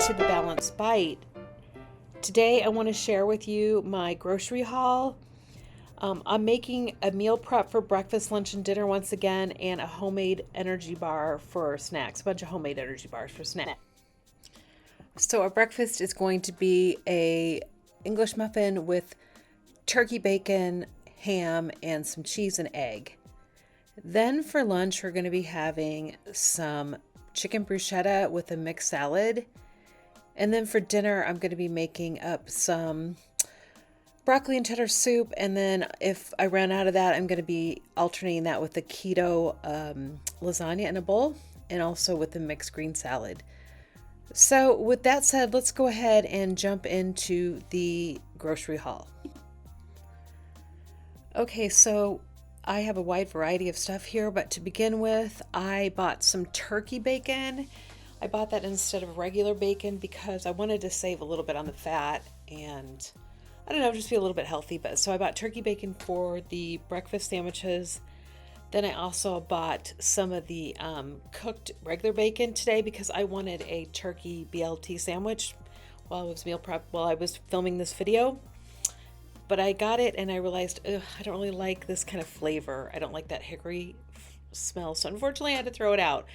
to the Balanced Bite. Today I want to share with you my grocery haul. I'm making a meal prep for breakfast, lunch, and dinner once again, and a homemade energy bar for snacks. A bunch of homemade energy bars for snacks. So our breakfast is going to be a English muffin with turkey bacon, ham, and some cheese and egg. Then for lunch, we're going to be having some chicken bruschetta with a mixed salad. And then for dinner, I'm going to be making up some broccoli and cheddar soup. And then if I run out of that, I'm going to be alternating that with the keto lasagna in a bowl and also with the mixed green salad. So with that said, let's go ahead and jump into the grocery haul. Okay, so I have a wide variety of stuff here, but to begin with, I bought some turkey bacon. I bought that instead of regular bacon because I wanted to save a little bit on the fat and I don't know, just be a little bit healthy. But so I bought turkey bacon for the breakfast sandwiches. Then I also bought some of the cooked regular bacon today because I wanted a turkey BLT sandwich while I was filming this video. But I got it and I realized, I don't really like this kind of flavor. I don't like that hickory smell. So unfortunately I had to throw it out.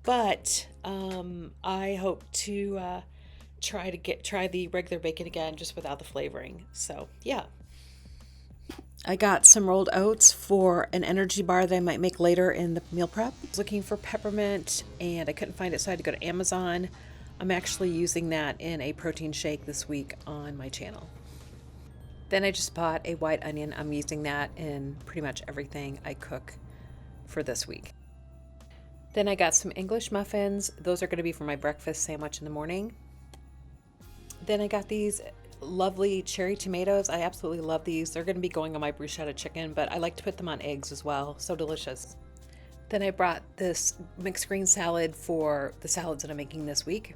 But I hope to try the regular bacon again just without the flavoring. So yeah. I got some rolled oats for an energy bar that I might make later in the meal prep. I was looking for peppermint and I couldn't find it, so I had to go to Amazon. I'm actually using that in a protein shake this week on my channel. Then I just bought a white onion. I'm using that in pretty much everything I cook for this week. Then I got some English muffins. Those are going to be for my breakfast sandwich in the morning. Then I got these lovely cherry tomatoes. I absolutely love these. They're going to be going on my bruschetta chicken, but I like to put them on eggs as well. So delicious. Then I brought this mixed green salad for the salads that I'm making this week.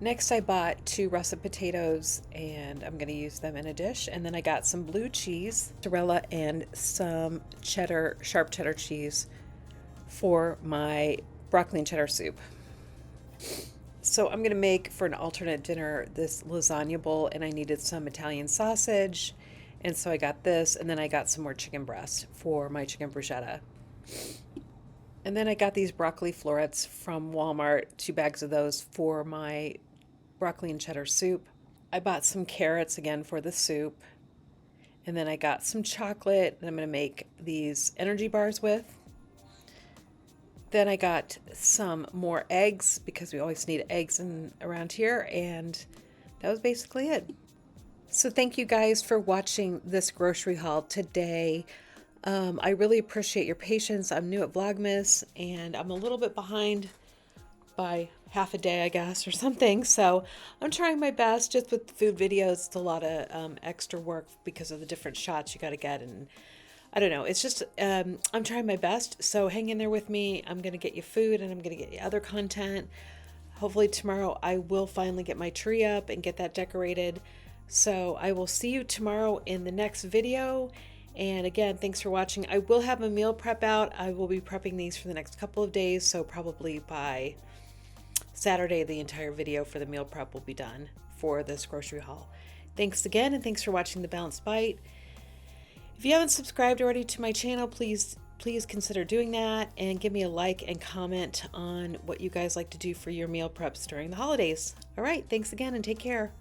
Next I bought 2 russet potatoes and I'm going to use them in a dish. And then I got some blue cheese, mozzarella, and some sharp cheddar cheese for my broccoli and cheddar soup. So I'm going to make for an alternate dinner this lasagna bowl, and I needed some Italian sausage, and so I got this, and then I got some more chicken breast for my chicken bruschetta. And then I got these broccoli florets from Walmart, 2 bags of those for my broccoli and cheddar soup. I bought some carrots again for the soup, and then I got some chocolate that I'm going to make these energy bars with. Then I got some more eggs because we always need eggs around here, and that was basically it. So thank you guys for watching this grocery haul today. I really appreciate your patience. I'm new at Vlogmas and I'm a little bit behind by half a day, I guess, or something. So I'm trying my best just with the food videos. It's a lot of extra work because of the different shots you got to get, and I don't know. It's just, I'm trying my best. So hang in there with me. I'm going to get you food and I'm going to get you other content. Hopefully tomorrow I will finally get my tree up and get that decorated. So I will see you tomorrow in the next video. And again, thanks for watching. I will have a meal prep out. I will be prepping these for the next couple of days. So probably by Saturday, the entire video for the meal prep will be done for this grocery haul. Thanks again. And thanks for watching The Balanced Bite. If you haven't subscribed already to my channel, please consider doing that and give me a like and comment on what you guys like to do for your meal preps during the holidays. All right, thanks again and take care.